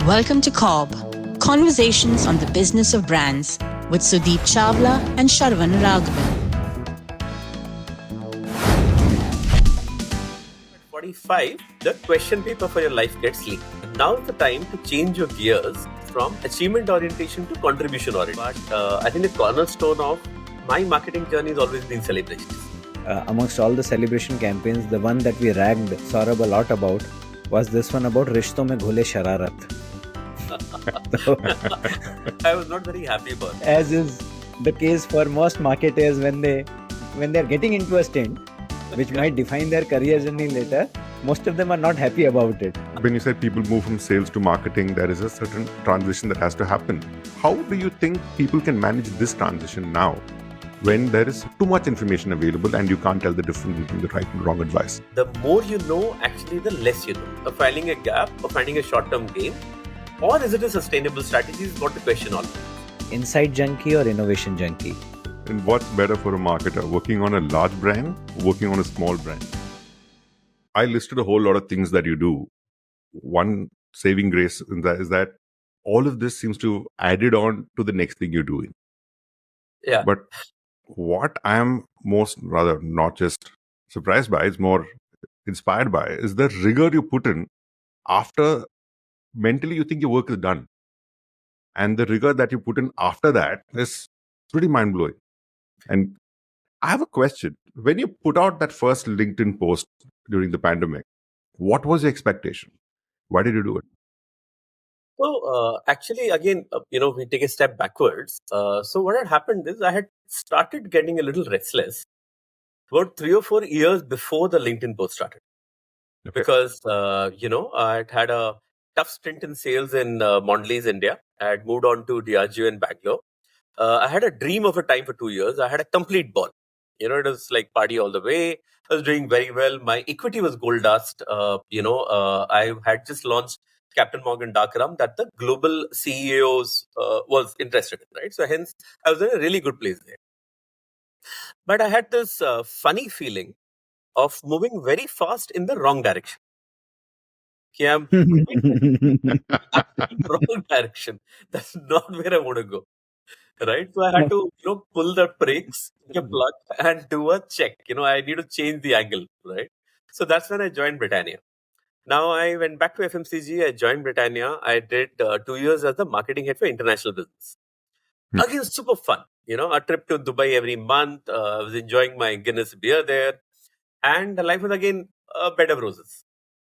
Welcome to CoBB, Conversations on the Business of Brands with Sudeep Chawla and Sharvan Raghavan. At 45, the question paper for your life gets leaked. Now is the time to change your gears from achievement orientation to contribution orientation. But I think the cornerstone of my marketing journey has always been celebrations. Amongst all the celebration campaigns, the one that we ragged Saurabh a lot about was this one about Rishton mein ghole shararat. I was not very happy about it. As is the case for most marketers when they're getting into a stint, which might define their career journey later, most of them are not happy about it. When you said people move from sales to marketing, there is a certain transition that has to happen. How do you think people can manage this transition now when there is too much information available and you can't tell the difference between the right and wrong advice? The more you know, actually, the less you know. Finding a gap or finding a short-term gain, or is it a sustainable strategy is what the question all. Insight junkie or innovation junkie? And what's better for a marketer, working on a large brand or working on a small brand? I listed a whole lot of things that you do. One saving grace is that all of this seems to added on to the next thing you're doing. Yeah. But what I am most rather not just surprised by, is more inspired by, is the rigor you put in after mentally you think your work is done. And the rigor that you put in after that is pretty mind-blowing. And I have a question. When you put out that first LinkedIn post during the pandemic, what was your expectation? Why did you do it? So actually, again, we take a step backwards. So what had happened is I had started getting a little restless about 3 or 4 years before the LinkedIn post started. Okay. Because, I had a tough stint in sales in Mondelez, India. I had moved on to Diageo in Bangalore. I had a dream of a time for 2 years. I had a complete ball. It was like party all the way. I was doing very well. My equity was gold dust. I had just launched Captain Morgan Dark Rum that the global CEOs was interested in, right? So hence, I was in a really good place there. But I had this funny feeling of moving very fast in the wrong direction. Okay, I'm wrong direction. That's not where I want to go. Right. So I had to, pull the brakes, take a plug and do a check. I need to change the angle. Right. So that's when I joined Britannia. Now I went back to FMCG. I joined Britannia. I did 2 years as the marketing head for international business. Again, super fun. A trip to Dubai every month. I was enjoying my Guinness beer there. And life was again a bed of roses.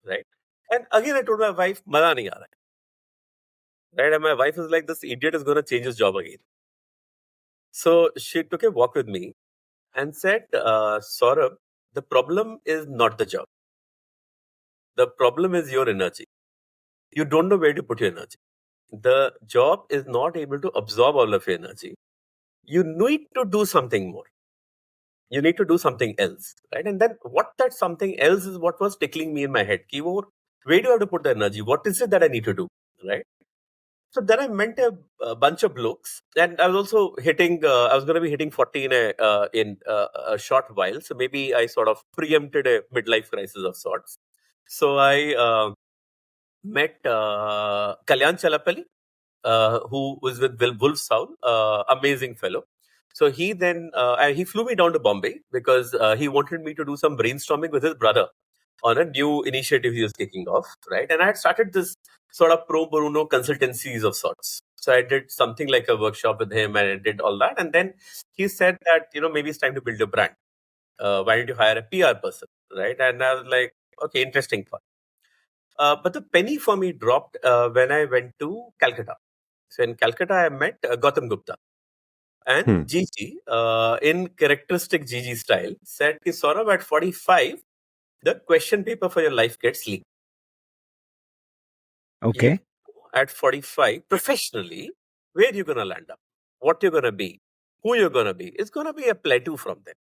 Right. And again, I told my wife, "Maza nahi aa raha hai." Right. And my wife was like, "This idiot is going to change his job again." So she took a walk with me and said, Saurabh, the problem is not the job. The problem is your energy. You don't know where to put your energy. The job is not able to absorb all of your energy. You need to do something more. You need to do something else, right? And then what that something else is what was tickling me in my head. Where do I have to put the energy? What is it that I need to do, right? So then I met a bunch of blokes, and I was also hitting. I was going to be hitting 40 in a short while. So maybe I sort of preempted a midlife crisis of sorts. So I met Kalyan Chalapalli, who was with Wolf Soul, amazing fellow. So he then he flew me down to Bombay because he wanted me to do some brainstorming with his brother on a new initiative he was kicking off, right? And I had started this sort of pro bono consultancies of sorts. So I did something like a workshop with him and I did all that. And then he said that, maybe it's time to build a brand. Why don't you hire a PR person, right? And I was like, okay, interesting part. But the penny for me dropped when I went to Calcutta. So in Calcutta, I met Gautam Gupta. And Gigi, in characteristic Gigi style, said, Saurabh, at 45, the question paper for your life gets leaked. Okay. At 45, professionally, where you're going to land up, what you're going to be, who you're going to be, it's going to be a plateau from there.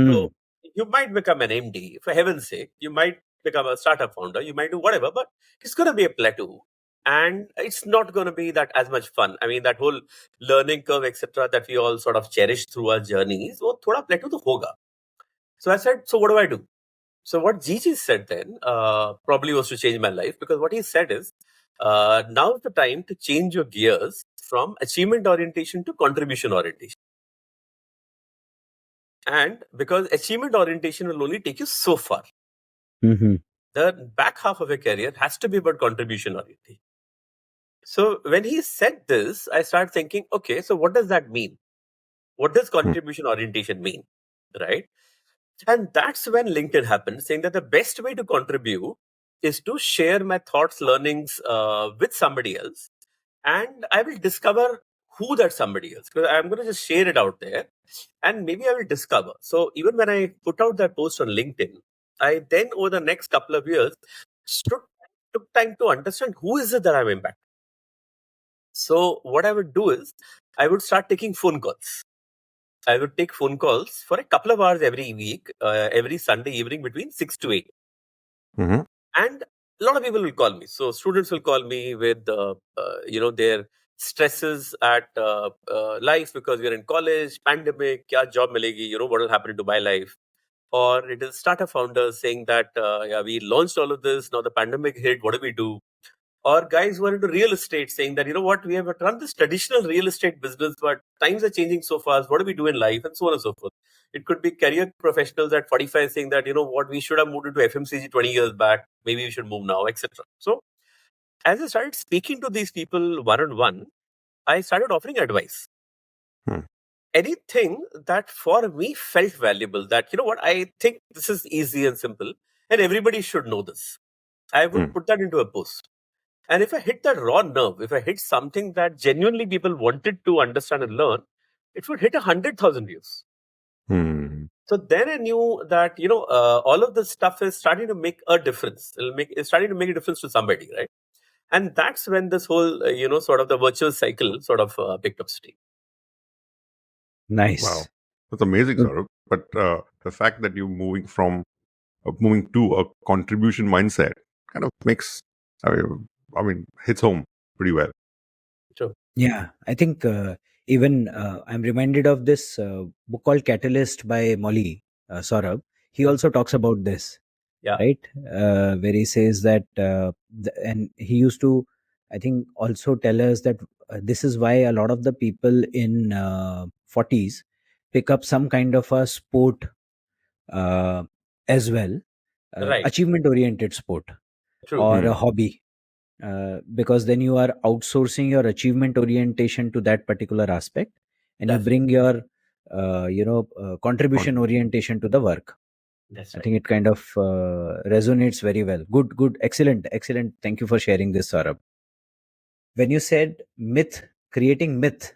So you might become an MD, for heaven's sake. You might become a startup founder. You might do whatever, but it's going to be a plateau. And it's not going to be that as much fun. I mean, that whole learning curve, etc., that we all sort of cherish through our journeys, wo thoda plateau to hoga. So I said, so what do I do? So what Gigi said then probably was to change my life, because what he said is, Now's the time to change your gears from achievement orientation to contribution orientation. And because achievement orientation will only take you so far, the back half of your career has to be about contribution orientation. So when he said this, I started thinking, okay, so what does that mean? What does contribution orientation mean? Right? And that's when LinkedIn happened, saying that the best way to contribute is to share my thoughts, learnings with somebody else. And I will discover who that somebody is, because I'm going to just share it out there and maybe I will discover. So even when I put out that post on LinkedIn, I then over the next couple of years took time to understand who is it that I'm impacting. So what I would do is I would start taking phone calls. I would take phone calls for a couple of hours every week, every Sunday evening between 6 to 8. Mhm. And a lot of people will call me. So students will call me with, their stresses at life because we're in college, pandemic, kya job milegi, what will happen to my life? Or it is startup founders saying that, we launched all of this, now the pandemic hit, what do we do? Or guys who are into real estate saying that, we have run this traditional real estate business, but times are changing so fast. What do we do in life? And so on and so forth. It could be career professionals at 45 saying that, we should have moved into FMCG 20 years back. Maybe we should move now, etc. So as I started speaking to these people one-on-one, I started offering advice. Hmm. Anything that for me felt valuable, that, I think this is easy and simple and everybody should know this. I would put that into a post. And if I hit that raw nerve, if I hit something that genuinely people wanted to understand and learn, it would hit 100,000 views. So then I knew that, all of this stuff is starting to make a difference. It's starting to make a difference to somebody, right? And that's when this whole, sort of the virtual cycle sort of picked up steam. Nice. Wow, that's amazing, Saurabh. But the fact that you're moving to a contribution mindset kind of makes, hits home pretty well. Sure. Yeah, I think even I'm reminded of this book called Catalyst by Molly Saurabh. He also talks about this, Yeah. right? Where he says that, and he used to, I think, also tell us that this is why a lot of the people in 40s pick up some kind of a sport as well, Right. achievement-oriented sport True. or a hobby. Because then you are outsourcing your achievement orientation to that particular aspect, and you bring your contribution orientation to the work. That's I right. think it kind of resonates very well. Good, excellent. Thank you for sharing this, Saurabh. When you said creating myth,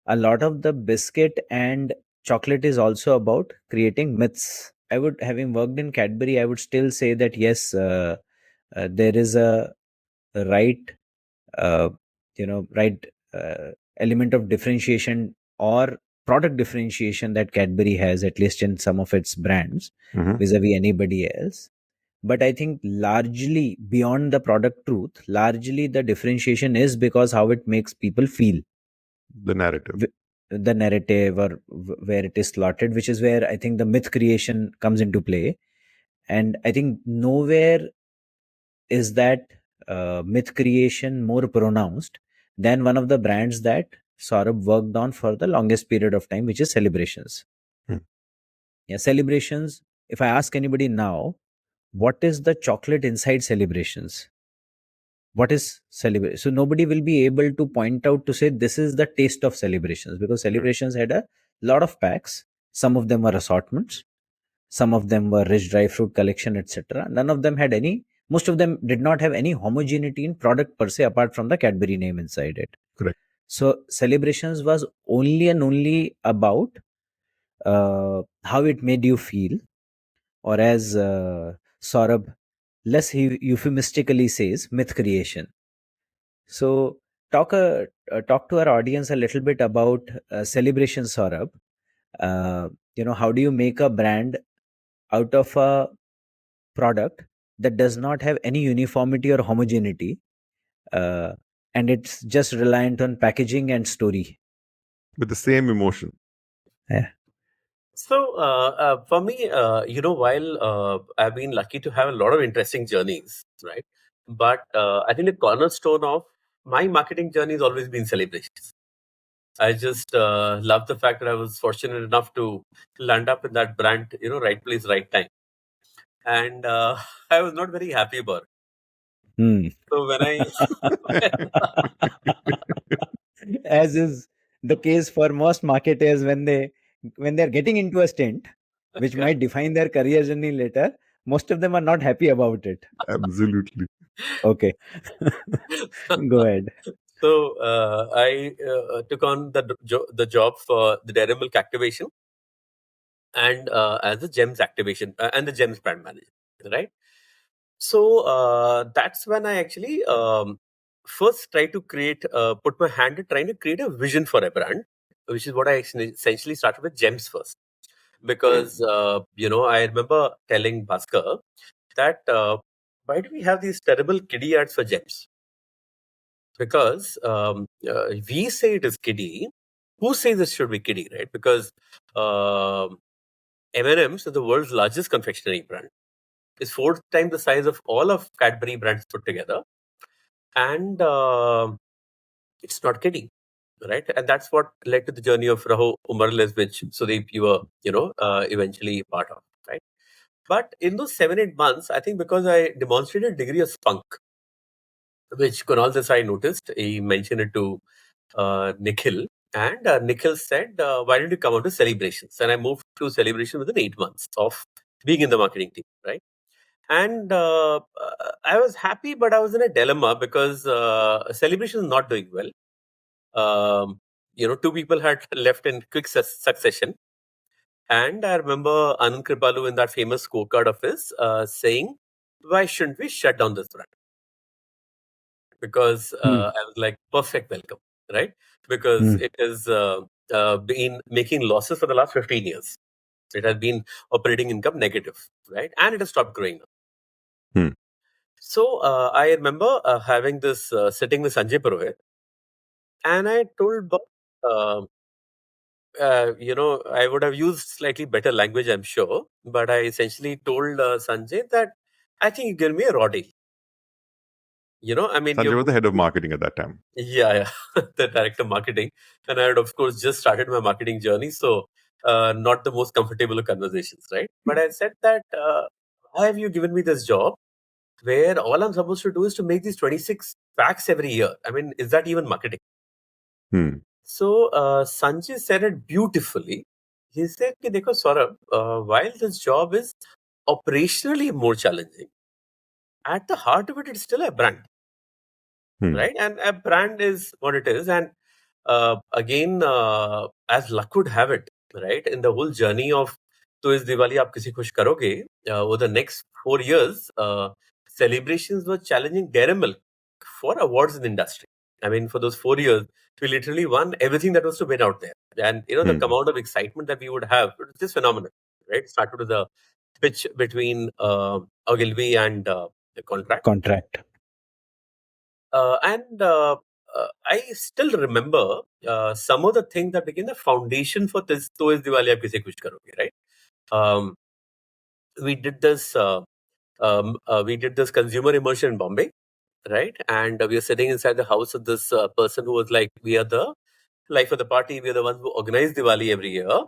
a lot of the biscuit and chocolate is also about creating myths. Having worked in Cadbury, I would still say that yes, there is a right uh, right element of differentiation or product differentiation that Cadbury has, at least in some of its brands, vis-a-vis anybody else. But I think largely beyond the product truth, largely the differentiation is because how it makes people feel, The narrative. the narrative, or where it is slotted, which is where I think the myth creation comes into play. And I think nowhere is that myth creation more pronounced than one of the brands that Saurabh worked on for the longest period of time, which is Celebrations. Yeah, Celebrations. If I ask anybody now, what is the chocolate inside Celebrations? What is Celebration? So nobody will be able to point out to say this is the taste of Celebrations, because Celebrations had a lot of packs. Some of them were assortments. Some of them were rich dry fruit collection, etc. None of them had any, most of them did not have any homogeneity in product per se, apart from the Cadbury name inside it. Correct. So Celebrations was only and only about how it made you feel, or as Saurabh less euphemistically says, myth creation. So talk to our audience a little bit about Celebrations, Saurabh. How do you make a brand out of a product that does not have any uniformity or homogeneity, and it's just reliant on packaging and story With the same emotion. Yeah. So for me, while I've been lucky to have a lot of interesting journeys, right? But I think the cornerstone of my marketing journey has always been celebrations. I just love the fact that I was fortunate enough to land up in that brand, right place, right time. And I was not very happy about it. Hmm. So when I, As is the case for most marketers when they're getting into a stint which might define their career journey later, most of them are not happy about it. Absolutely. Okay. Go ahead. so I took on the job for the Dairy Milk activation and as the GEMS activation and the GEMS brand manager, right? So that's when I actually first try to put my hand at trying to create a vision for a brand, which is what I essentially started with GEMS first. Because, I remember telling Bhaskar that why do we have these terrible kiddie ads for GEMS? Because we say it is kiddie. Who says it should be kiddie, right? Because M&M's is the world's largest confectionery brand. It's 4 times the size of all of Cadbury brands put together. And it's not kidding, right? And that's what led to the journey of Raho Umarles, which Sudeep, you were, eventually part of, right? But in those 7-8 months, I think because I demonstrated a degree of spunk, which Kunal Desai noticed, he mentioned it to Nikhil. And Nikhil said, why don't you come out to celebrations? And I moved to celebration within 8 months of being in the marketing team, right? And I was happy, but I was in a dilemma because celebration is not doing well. 2 people had left in quick succession. And I remember Anand Kripalu in that famous scorecard of his saying, why shouldn't we shut down this brand? Because I was like, perfect welcome, right? Because it has been making losses for the last 15 years. It has been operating income negative, right? And it has stopped growing. So I remember having this sitting with Sanjay Purohit, and I told Bob, I would have used slightly better language, I'm sure, but I essentially told Sanjay that I think you give me a raw deal. I mean, Sanjay was the head of marketing at that time. Yeah, the director of marketing, and I had, of course, just started my marketing journey, so not the most comfortable of conversations, right? But I said that, why have you given me this job where all I'm supposed to do is to make these 26 packs every year? I mean, is that even marketing? So Sanjay said it beautifully. He said, "Ki dekho, Saurabh, while this job is operationally more challenging, at the heart of it, it's still a brand, right? And a brand is what it is. And again, as luck would have it, right, in the whole journey of तो इस दिवाली आप किसी खुश करोगे, over the next 4 years, celebrations were challenging Dairy Milk for awards in the industry. I mean, for those 4 years, we literally won everything that was to win out there. And, the amount of excitement that we would have, it was just phenomenal, right? Started with the pitch between Ogilvy and the contract. And I still remember some of the things that became the foundation for this तो इस दिवाली आप किसे खुश करोगे, right? We did this consumer immersion in Bombay, right? And we were sitting inside the house of this person who was like, we are the life of the party, we are the ones who organize Diwali every year.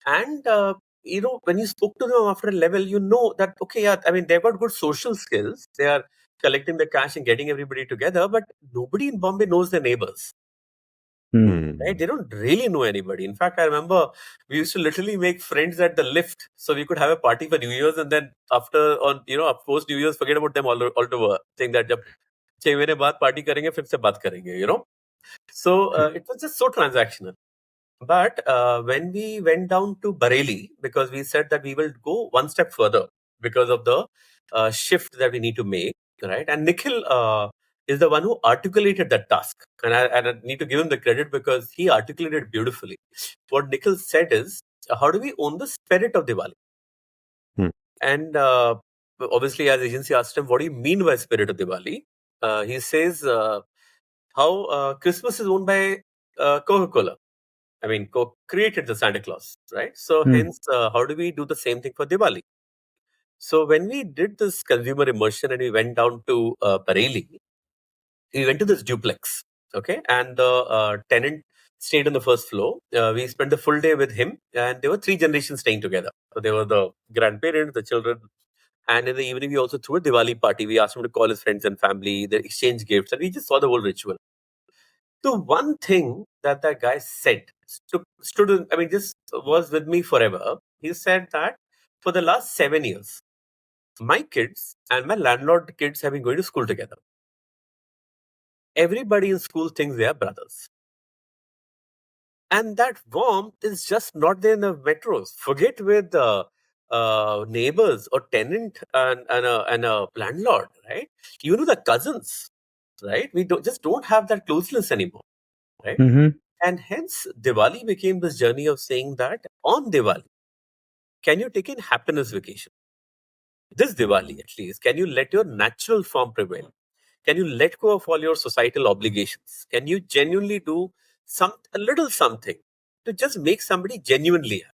And when you spoke to them after a level, you know that, okay, yeah, I mean, they've got good social skills. They are collecting the cash and getting everybody together, but nobody in Bombay knows their neighbors. Right? They don't really know anybody. In fact, I remember we used to literally make friends at the lift so we could have a party for New Year's, and then post New Year's, forget about them altogether, saying that जब 6 महीने बाद party करेंगे फिर से बात करेंगे. So it was just so transactional. But when we went down to Bareilly, because we said that we will go one step further because of the shift that we need to make, right? And Nikhil is the one who articulated that task. And I need to give him the credit because he articulated beautifully. What Nikhil said is, how do we own the spirit of Diwali? And obviously, as agency asked him, what do you mean by spirit of Diwali? He says, how Christmas is owned by Coca-Cola. I mean, Coke created the Santa Claus, right? So hence, how do we do the same thing for Diwali? So when we did this consumer immersion and we went down to Bareilly, we went to this duplex, okay, and the tenant stayed on the first floor. We spent the full day with him, and there were 3 generations staying together. So there were the grandparents, the children, and in the evening we also threw a Diwali party. We asked him to call his friends and family, they exchange gifts, and we just saw the whole ritual. The one thing that guy said I mean, this was with me forever. He said that for the last 7 years, my kids and my landlord kids have been going to school together. Everybody in school thinks they are brothers. And that warmth is just not there in the metros. Forget with neighbors or tenant and a landlord, right? You know, the cousins, right? We don't have that closeness anymore, right? Mm-hmm. And hence, Diwali became this journey of saying that on Diwali, can you take in happiness vacation? This Diwali, at least, can you let your natural form prevail? Can you let go of all your societal obligations? Can you genuinely do a little something to just make somebody genuinely happy?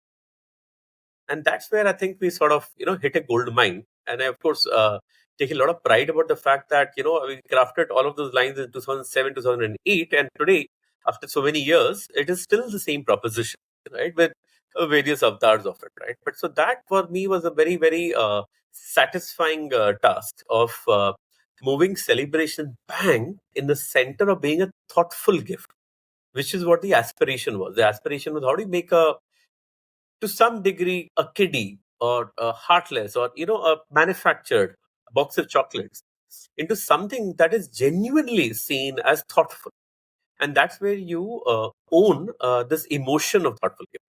And that's where I think we sort of hit a gold mine. And I, of course, take a lot of pride about the fact that we crafted all of those lines in 2007, 2008, and today, after so many years, it is still the same proposition, right? With various avatars of it, right? But so that for me was a very, very satisfying task of moving celebration bang in the center of being a thoughtful gift, which is what the aspiration was. The aspiration was, how do you make to some degree, a kiddie or a heartless or a manufactured box of chocolates into something that is genuinely seen as thoughtful, and that's where you own this emotion of thoughtful giving.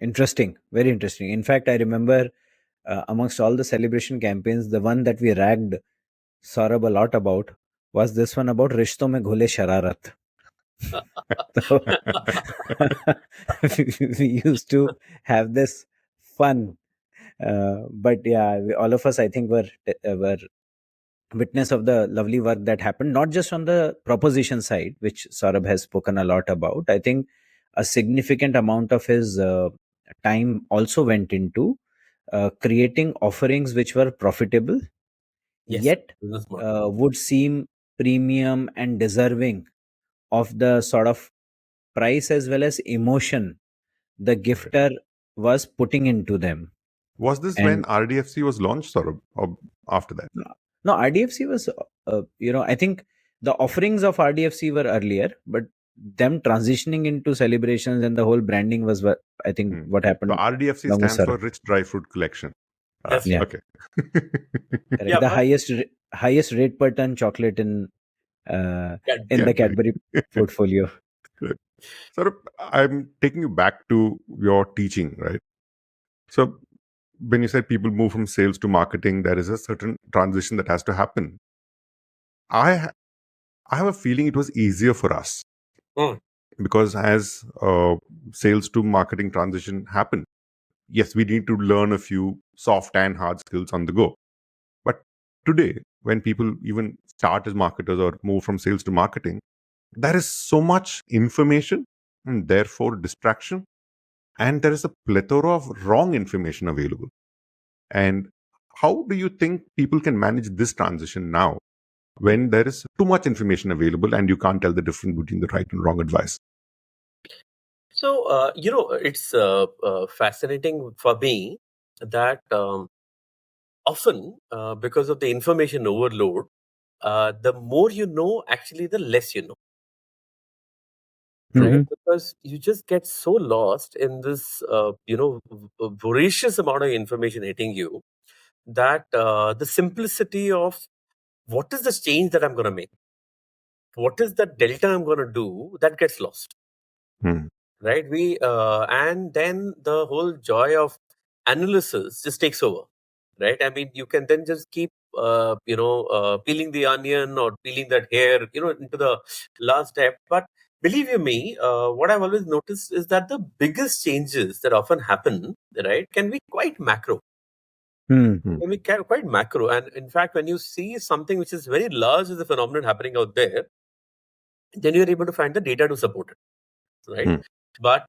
Interesting, very interesting. In fact, I remember amongst all the celebration campaigns, the one that we ragged Saurabh a lot about was this one about Rishton mein ghule shararat. So we used to have this fun, but yeah, all of us, I think, were witness of the lovely work that happened, not just on the proposition side, which Saurabh has spoken a lot about. I think a significant amount of his time also went into creating offerings which were profitable, Yes, yet business model. would seem premium and deserving of the sort of price as well as emotion the gifter was putting into them. Was this when And RDFC was launched, or after that? no, RDFC was, I think the offerings of RDFC were earlier, but them transitioning into celebrations and the whole branding was what I think what So happened. RDFC along with stands for Saurabh. Rich Dry Fruit Collection. That's Yeah. Okay. Correct. Yeah, The but highest rate per ton chocolate in the Cadbury. Cadbury portfolio. Sir, I'm taking you back to your teaching, right? So when you said people move from sales to marketing, there is a certain transition that has to happen. I have a feeling it was easier for us Mm. because as sales to marketing transition happened, yes, we need to learn a few soft and hard skills on the go. But today, when people even start as marketers or move from sales to marketing, there is so much information and therefore distraction, and there is a plethora of wrong information available. And how do you think people can manage this transition now when there is too much information available and you can't tell the difference between the right and wrong advice? So, it's fascinating for me that often, because of the information overload, the more you know, actually, the less you know, right? Mhm. Because you just get so lost in this, voracious amount of information hitting you that the simplicity of what is the change that I'm going to make, what is the delta I'm going to do, that gets lost. Hmm. Right, and then the whole joy of analysis just takes over, right? I mean, you can then just keep peeling the onion or peeling that hair into the last step. But believe you me, what I've always noticed is that the biggest changes that often happen, right, can be quite macro. Hmm. Can be quite macro, and in fact, when you see something which is very large as a phenomenon happening out there, then you're able to find the data to support it, right? Hmm. But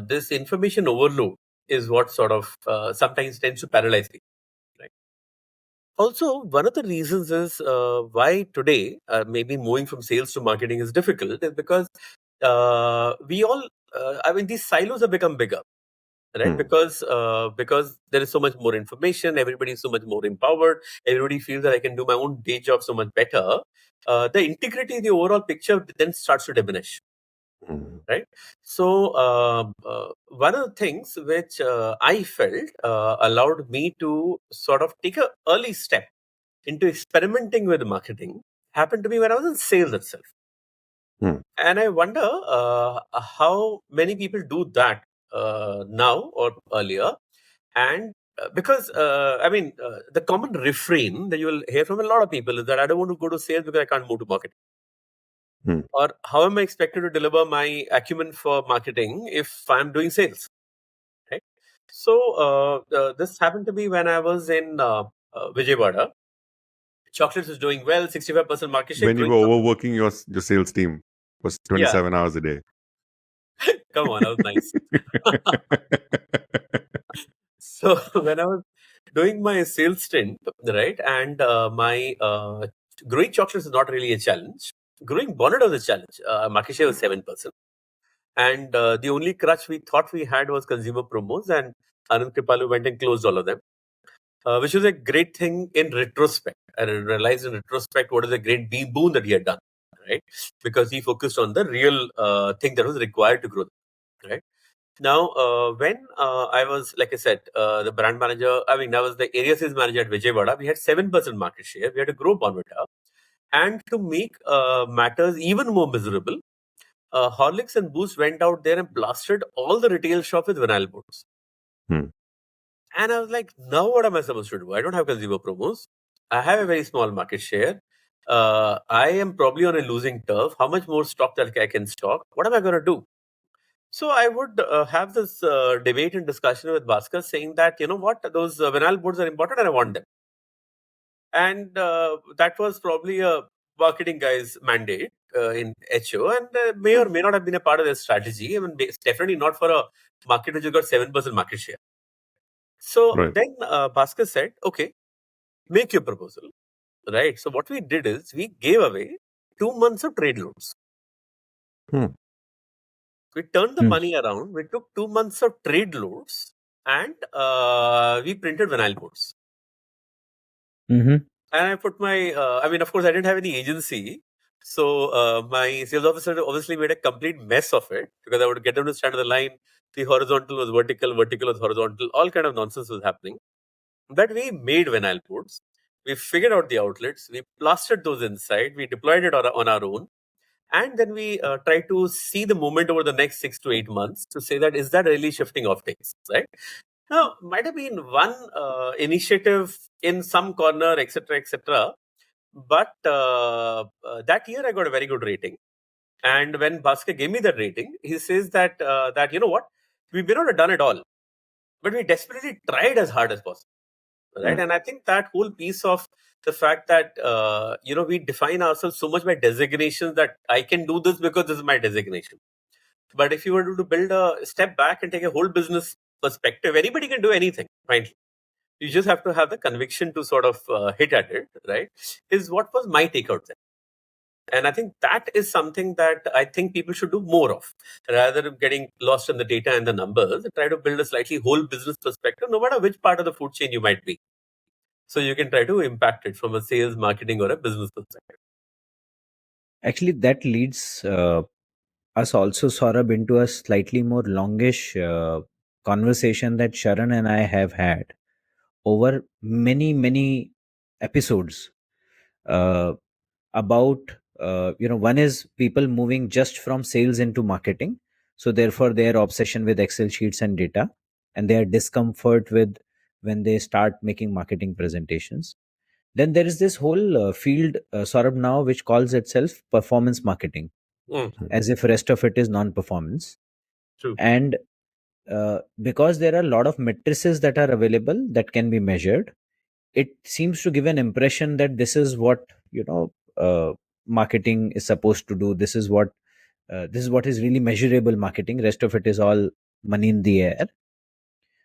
this information overload is what sort of sometimes tends to paralyze people, right? Also, one of the reasons is why today maybe moving from sales to marketing is difficult is because we all, I mean, these silos have become bigger, right? Because there is so much more information, everybody is so much more empowered, everybody feels that I can do my own day job so much better. The integrity in the overall picture then starts to diminish. Right. So one of the things which I felt allowed me to sort of take an early step into experimenting with marketing happened to me when I was in sales itself. And I wonder how many people do that now or earlier. And because, I mean, the common refrain that you will hear from a lot of people is that I don't want to go to sales because I can't move to marketing. Or how am I expected to deliver my acumen for marketing if I'm doing sales? Right. So this happened to me when I was in Vijayawada. Chocolates is doing well, 65% market share. When you were overworking your sales team was 27 hours a day. Come on, that was nice. So when I was doing my sales stint, right, and my growing chocolates is not really a challenge. Growing bonnet was a challenge. Market share was 7%. And the only crutch we thought we had was consumer promos, and Anand Kripalu went and closed all of them, which was a great thing in retrospect. I realized in retrospect what is a great boon that he had done, right? Because he focused on the real thing that was required to grow, right? Now, when I was, like I said, the brand manager, I mean, I was the area sales manager at Vijayawada, we had 7% market share. We had to grow Bonvita. And to make matters even more miserable, Horlicks and Boost went out there and blasted all the retail shops with vinyl boards. And I was like, now what am I supposed to do? I don't have consumer promos. I have a very small market share. I am probably on a losing turf. How much more stock that I can stock? What am I going to do? So I would have this debate and discussion with Bhaskar saying that, you know what, those vinyl boards are important and I want them. And that was probably a marketing guy's mandate in HO, and may or may not have been a part of their strategy. I mean, it's definitely not for a market which has got 7% market share. So then Bhaskar said, okay, make your proposal. Right. So what we did is we gave away 2 months of trade loans. We turned the money around. We took 2 months of trade loads and we printed vinyl boards. And I put my, I mean, of course, I didn't have any agency. So my sales officer obviously made a complete mess of it because I would get them to stand on the line. The horizontal was vertical, vertical was horizontal. All kind of nonsense was happening. But we made vinyl boards. We figured out the outlets. We plastered those inside. We deployed it on our own. And then we try to see the movement over the next 6 to 8 months to say that is that really shifting offtakes, right? Now, might have been one initiative in some corner, etc., etc. But that year I got a very good rating. And when Bhaskar gave me that rating, he says that that you know what, we may not have done it all, but we desperately tried as hard as possible, right? And I think that whole piece of the fact that you know, we define ourselves so much by designations that I can do this because this is my designation. But if you were to build a step back and take a whole business perspective, anybody can do anything, frankly. You just have to have the conviction to sort of hit at it, right? Is what was my take out there. And I think that is something that I think people should do more of, rather than getting lost in the data and the numbers. Try to build a slightly whole business perspective, no matter which part of the food chain you might be. So you can try to impact it from a sales, marketing, or a business perspective. Actually, that leads us also, Saurabh, into a slightly more longish conversation that Sharan and I have had over many episodes about you know, one is people moving just from sales into marketing, so therefore their obsession with Excel sheets and data, and their discomfort with when they start making marketing presentations. Then there is this whole field, Saurabh, now, which calls itself performance marketing, as if rest of it is non-performance. True. And because there are a lot of matrices that are available that can be measured, it seems to give an impression that this is what, you know, marketing is supposed to do. This is what is really measurable marketing. Rest of it is all money in the air.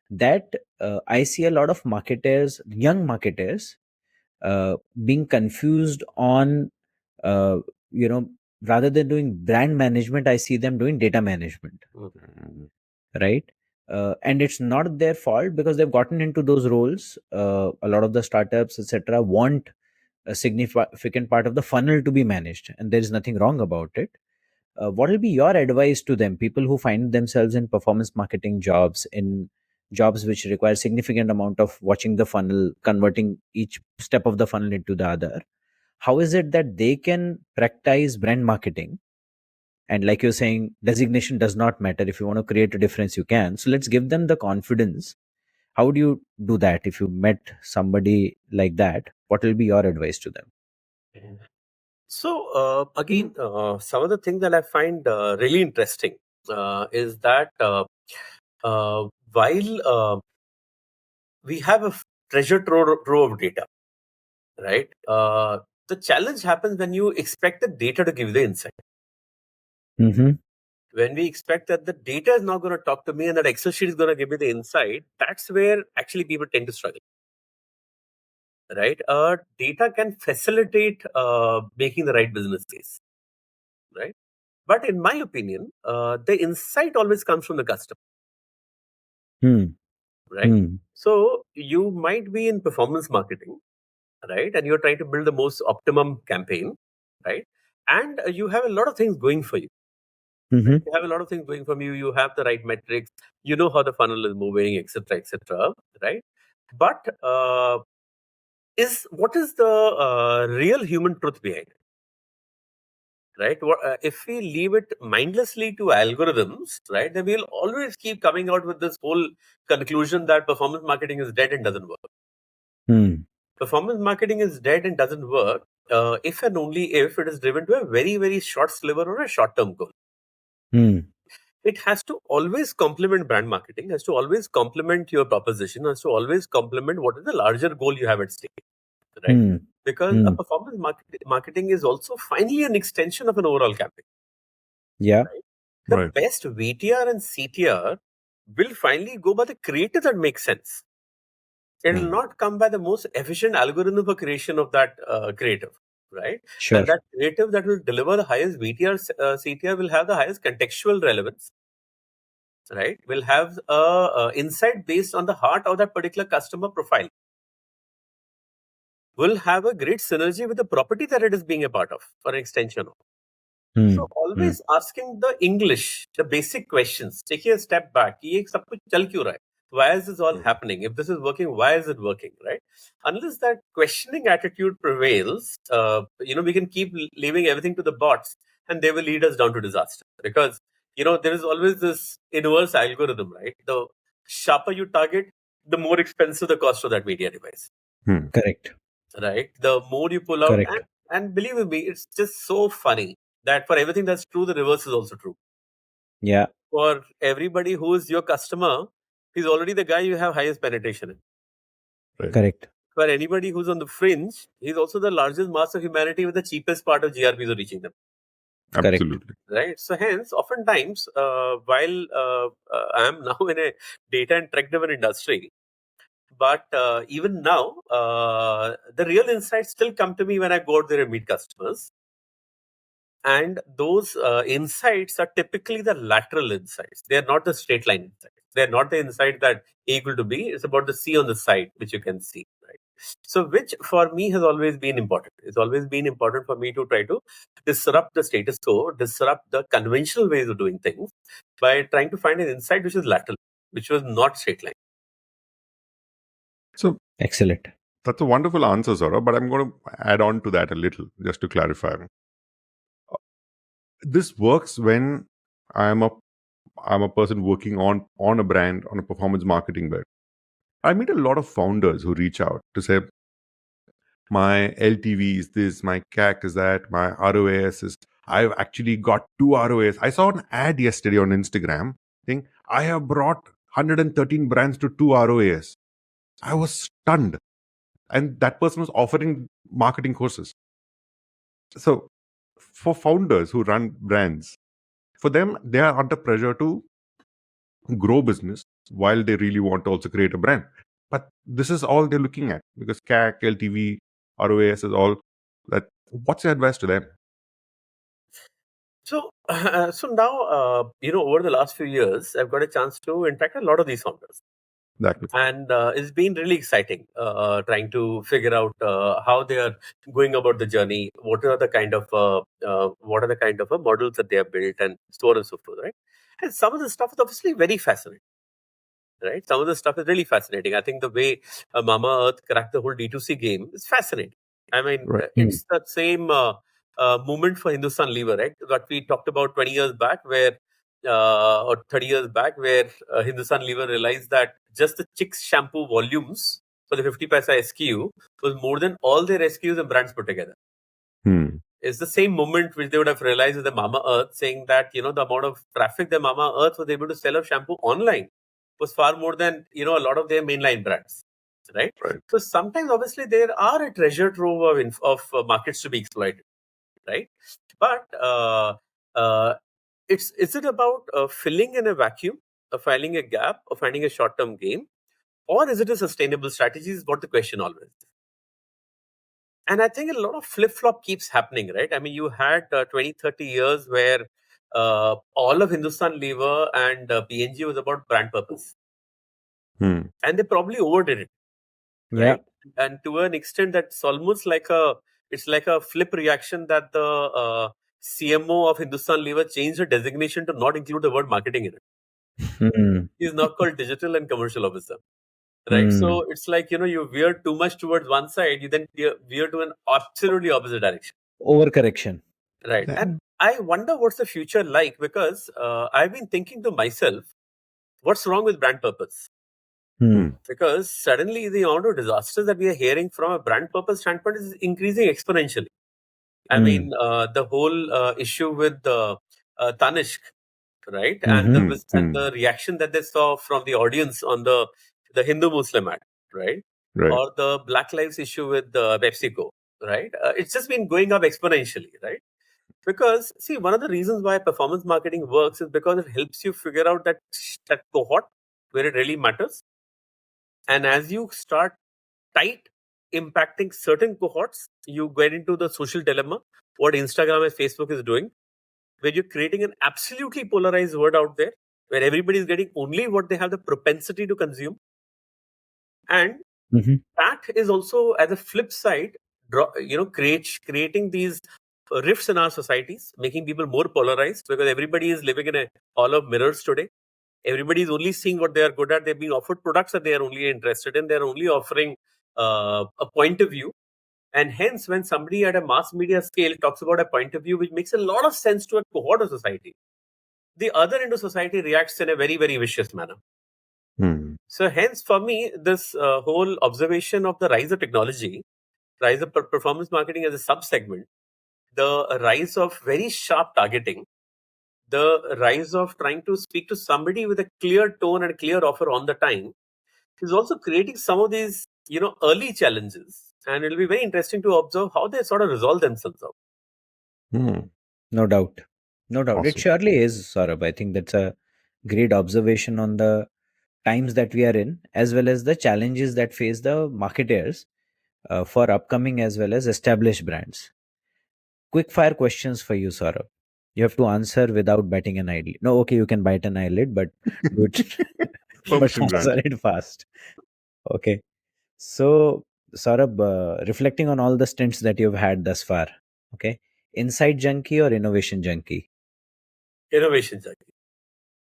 That I see a lot of marketers, young marketers, being confused on, uh, rather than doing brand management, I see them doing data management, right? And it's not their fault because they've gotten into those roles. A lot of the startups, etc., want a significant part of the funnel to be managed, and there is nothing wrong about it. What will be your advice to them, people who find themselves in performance marketing jobs, in jobs which require significant amount of watching the funnel, converting each step of the funnel into the other? How is it that they can practice brand marketing? And like you're saying, designation does not matter. If you want to create a difference, you can. So let's give them the confidence. How would you do that if you met somebody like that? What will be your advice to them? So again, some of the things that I find really interesting is that while we have a treasure trove of data, right? The challenge happens when you expect the data to give you the insight. Mm-hmm. When we expect that the data is not going to talk to me and that Excel sheet is going to give me the insight, that's where actually people tend to struggle. Right? Data can facilitate making the right business case. Right? But in my opinion, the insight always comes from the customer. Right? So you might be in performance marketing, right? And you're trying to build the most optimum campaign, right? And you have a lot of things going for you. Mm-hmm. You have a lot of things going for you. You have the right metrics. You know how the funnel is moving, etc., right? But what is the real human truth behind it? Right? If we leave it mindlessly to algorithms, right, then we'll always keep coming out with this whole conclusion that performance marketing is dead and doesn't work. Performance marketing is dead and doesn't work if and only if it is driven to a very, very short sliver or a short-term goal. It has to always complement brand marketing, has to always complement your proposition, has to always complement what is the larger goal you have at stake. Right? Because a performance marketing is also finally an extension of an overall campaign. Yeah. Right? The best VTR and CTR will finally go by the creative that makes sense. It will not come by the most efficient algorithm for creation of that creative, right? Sure. And that creative that will deliver the highest VTR, CTR will have the highest contextual relevance, right? Will have insight based on the heart of that particular customer profile. Will have a great synergy with the property that it is being a part of, or an extension of. So always asking the English, the basic questions, taking a step back. ये सब कुछ चल क्यों रहा है? Why is this all happening? If this is working, why is it working? Right? Unless that questioning attitude prevails, we can keep leaving everything to the bots, and they will lead us down to disaster. Because there is always this inverse algorithm, right? The sharper you target, the more expensive the cost of that media device. Correct. Right? The more you pull out, Correct. and believe me, it's just so funny that for everything that's true, the reverse is also true. Yeah. For everybody who is your customer, he's already the guy you have highest penetration in. Right. Correct. For anybody who's on the fringe, he's also the largest mass of humanity with the cheapest part of GRPs are reaching them. Absolutely. Right. So hence, oftentimes, while I am now in a data and tech-driven industry, but even now, the real insights still come to me when I go out there and meet customers. And those insights are typically the lateral insights. They are not the straight line insights. They are not the insight that A equal to B. It's about the C on the side, which you can see. Right. So, which for me has always been important. It's always been important for me to try to disrupt the status quo, disrupt the conventional ways of doing things by trying to find an insight which is lateral, which was not straight line. So excellent. That's a wonderful answer, Saurabh, but I'm going to add on to that a little, just to clarify. This works when I'm a person working on a brand, on a performance marketing bit. I meet a lot of founders who reach out to say, my LTV is this, my CAC is that, my ROAS is, I've actually got 2 ROAS. I saw an ad yesterday on Instagram saying, I have brought 113 brands to 2 ROAS. I was stunned. And that person was offering marketing courses. So for founders who run brands, for them, they are under pressure to grow business while they really want to also create a brand. But this is all they're looking at because CAC, LTV, ROAS is all that. What's your advice to them? So, so now, over the last few years, I've got a chance to interact with a lot of these founders, Exactly. and it's been really exciting trying to figure out how they are going about the journey, what are the kind of models that they have built, and so on and so forth, right? And some of the stuff is obviously very fascinating. Right, some of the stuff is really fascinating. I think the way Mama Earth cracked the whole D2C game is fascinating. I mean, Right. it's that same movement for Hindustan Lever, right? That we talked about 20 years back, where or 30 years back, where Hindustan Lever realized that just the Chicks shampoo volumes for the 50 paisa SKU was more than all their SKUs and brands put together. Hmm. It's the same moment which they would have realized with the Mama Earth, saying that the amount of traffic the Mama Earth was able to sell of shampoo online was far more than a lot of their mainline brands, right? Right. So sometimes, obviously, there are a treasure trove of markets to be exploited, right? But is it about filling in a vacuum, filling a gap, or finding a short-term gain, or is it a sustainable strategy? Is what the question always is. And I think a lot of flip-flop keeps happening, right? I mean, you had 20, 30 years where all of Hindustan Lever and PNG was about brand purpose. Hmm. And they probably overdid it, Yeah. right? And to an extent, that's almost like a flip reaction that the CMO of Hindustan Lever changed the designation to not include the word marketing in it. Hmm. He's now called digital and commercial officer. Right. Hmm. So it's like, you veer too much towards one side, you then veer to an absolutely opposite direction. Overcorrection. Right. Yeah. And I wonder what's the future like, because I've been thinking to myself, what's wrong with brand purpose? Hmm. Because suddenly the amount of disasters that we are hearing from a brand purpose standpoint is increasing exponentially. I mean, the whole issue with Tanishq, right? And Mhm. the reaction that they saw from the audience on the Hindu Muslim ad, right? Right. Or the Black Lives issue with PepsiCo, right? It's just been going up exponentially, right? Because, see, one of the reasons why performance marketing works is because it helps you figure out that cohort where it really matters. And as you start tight impacting certain cohorts, you get into the social dilemma, what Instagram and Facebook is doing, where you're creating an absolutely polarized word out there, where everybody is getting only what they have the propensity to consume. And Mhm. that is also, as a flip side, creating these rifts in our societies, making people more polarized, because everybody is living in a hall of mirrors today. Everybody is only seeing what they are good at. They're being offered products that they are only interested in. They're only offering a point of view. And hence, when somebody at a mass media scale talks about a point of view which makes a lot of sense to a cohort of society, the other end of society reacts in a very, very vicious manner. Hmm. So hence, for me, this whole observation of the rise of technology, rise of performance marketing as a sub-segment, the rise of very sharp targeting, the rise of trying to speak to somebody with a clear tone and a clear offer on the time, is also creating some of these, early challenges. And it'll be very interesting to observe how they sort of resolve themselves out. Hmm. No doubt. No doubt. It Awesome. surely is, Saurabh. I think that's a great observation on the times that we are in, as well as the challenges that face the marketers for upcoming as well as established brands. Quick fire questions for you, Saurabh. You have to answer without batting an eyelid. No, okay, you can bite an eyelid, but do it, but Permission answer granted. it fast. Okay. So, Saurabh, reflecting on all the stints that you've had thus far, okay, insight junkie or innovation junkie? Innovation journey.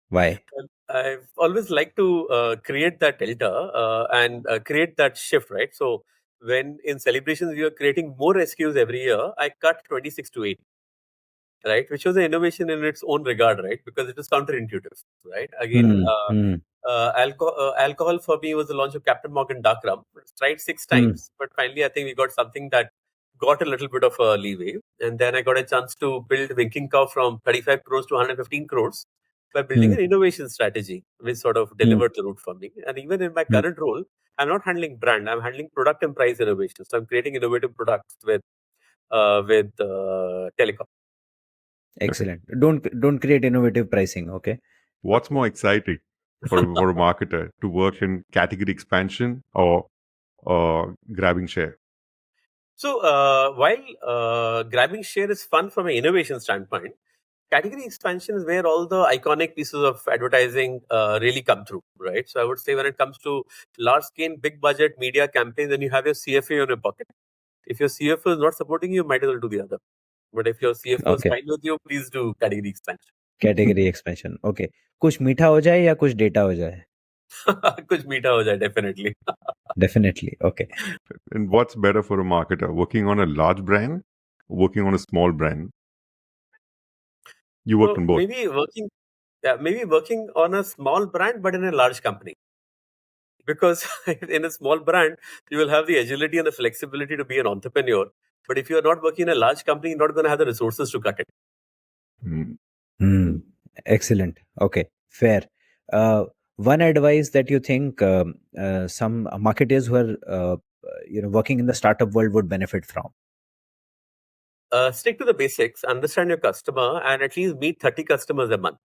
Why? I've always liked to create that delta and create that shift, right? So when in celebrations we are creating more SKUs every year, I cut 26 to 8, right? Which was an innovation in its own regard, right? Because it was counterintuitive, right? Again, Hmm. Hmm. alcohol for me was the launch of Captain Morgan Dark Rum. Tried 6 Hmm. times, but finally I think we got something that got a little bit of a leeway. And then I got a chance to build Winking Cow from 35 crores to 115 crores by building Hmm. an innovation strategy, which sort of Hmm. delivered the route for me. And even in my Hmm. current role, I'm not handling brand, I'm handling product and price innovation. So I'm creating innovative products with telecom. Excellent. Don't create innovative pricing. Okay. What's more exciting for a marketer to work in category expansion or grabbing share? So while grabbing share is fun from an innovation standpoint, category expansion is where all the iconic pieces of advertising really come through, right? So I would say when it comes to large scale, big budget media campaigns, then you have your CFA in your pocket. If your CFO is not supporting you, might as well do the other. But if your CFO is Okay, fine with you, please do category expansion. Category expansion. Okay, कुछ मीठा हो जाए या कुछ data हो जाए? कुछ मीठा हो जाए, definitely. Definitely. Okay. And what's better for a marketer, working on a large brand, working on a small brand? You worked So on both. maybe working on a small brand, but in a large company. Because in a small brand, you will have the agility and the flexibility to be an entrepreneur. But if you're not working in a large company, you're not going to have the resources to cut it. Excellent. Okay, fair. One advice that you think some marketers who are working in the startup world would benefit from? Stick to the basics, understand your customer, and at least meet 30 customers a month,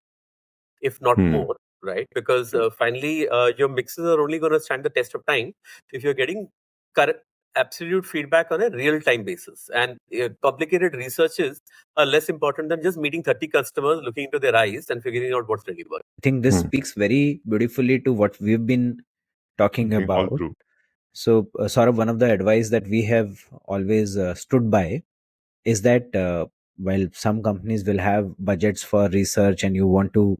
if not more, right? Because finally, your mixes are only going to stand the test of time if you're getting absolute feedback on a real-time basis. And complicated researches are less important than just meeting 30 customers, looking into their eyes and figuring out what's really working. I think this speaks very beautifully to what we've been talking All about. through. So, Saurabh, one of the advice that we have always stood by is that while some companies will have budgets for research and you want to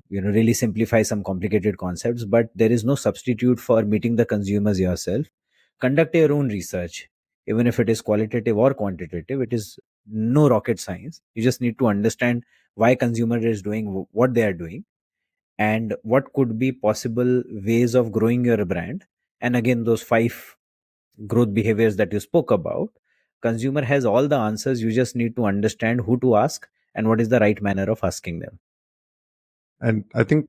really simplify some complicated concepts, but there is no substitute for meeting the consumers yourself. Conduct your own research, even if it is qualitative or quantitative. It is no rocket science. You just need to understand why consumer is doing what they are doing and what could be possible ways of growing your brand. And again, those 5 growth behaviors that you spoke about, consumer has all the answers. You just need to understand who to ask and what is the right manner of asking them. And I think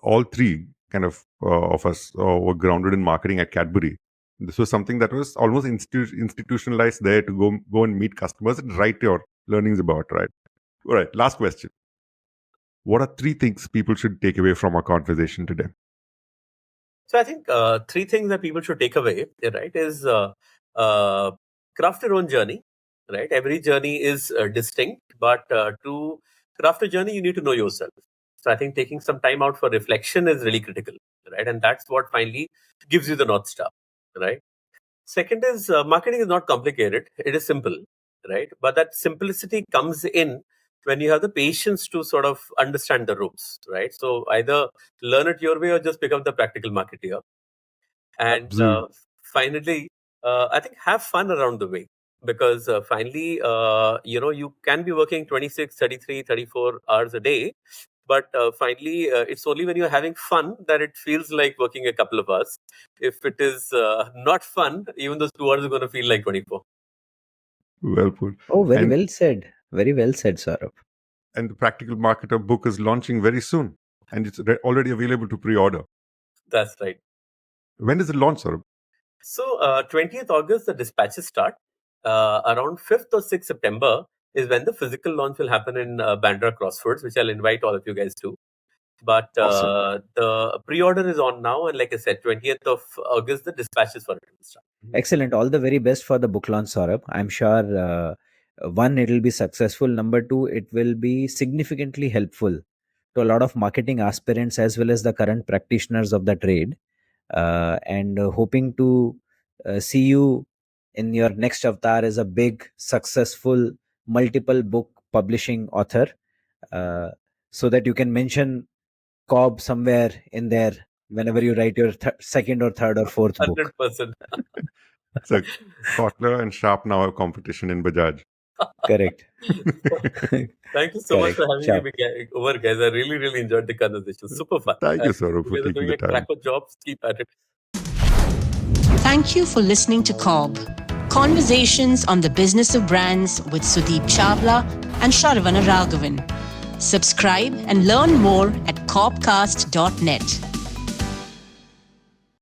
all three kind of us were grounded in marketing at Cadbury. This was something that was almost institutionalized there to go and meet customers and write your learnings about, right? All right, last question. What are 3 things people should take away from our conversation today? So I think 3 things that people should take away, right, is craft your own journey, right? Every journey is distinct, but to craft a journey, you need to know yourself. So I think taking some time out for reflection is really critical, right? And that's what finally gives you the North Star, right? Second is marketing is not complicated. It is simple, right? But that simplicity comes in when you have the patience to sort of understand the ropes, right? So either learn it your way or just become the practical marketer. And finally, I think have fun around the way, because finally, you can be working 26, 33, 34 hours a day. But finally, it's only when you're having fun that it feels like working a couple of hours. If it is not fun, even those 2 hours are going to feel like 24. Well put. Oh, very And- well said. Very well said, Saurabh. And the Practical Marketer book is launching very soon. And it's already available to pre-order. That's right. When does it launch, Saurabh? So 20th August, the dispatches start. Around 5th or 6th September is when the physical launch will happen in Bandra Crossroads, which I'll invite all of you guys to. But Awesome. the pre-order is on now. And like I said, 20th of August, the dispatches for it will start. Excellent. All the very best for the book launch, Saurabh. I'm sure, one, it will be successful. Number 2, it will be significantly helpful to a lot of marketing aspirants as well as the current practitioners of the trade. And hoping to see you in your next avatar as a big, successful, multiple book publishing author, so that you can mention CoBB somewhere in there whenever you write your second or third or fourth book. 100%. So Kotler and Sharp now have competition in Bajaj. Correct. Thank you so much Correct. for having Sharp. me over, guys. I really, really enjoyed the conversation. Super fun. Thank you, Saurabh, for You guys are taking doing the a time. cracker job. Keep at it. Thank you for listening to CoBB, Conversations on the Business of Brands with Sudeep Chawla and Sharavana Raghavan. Subscribe and learn more at cobcast.net.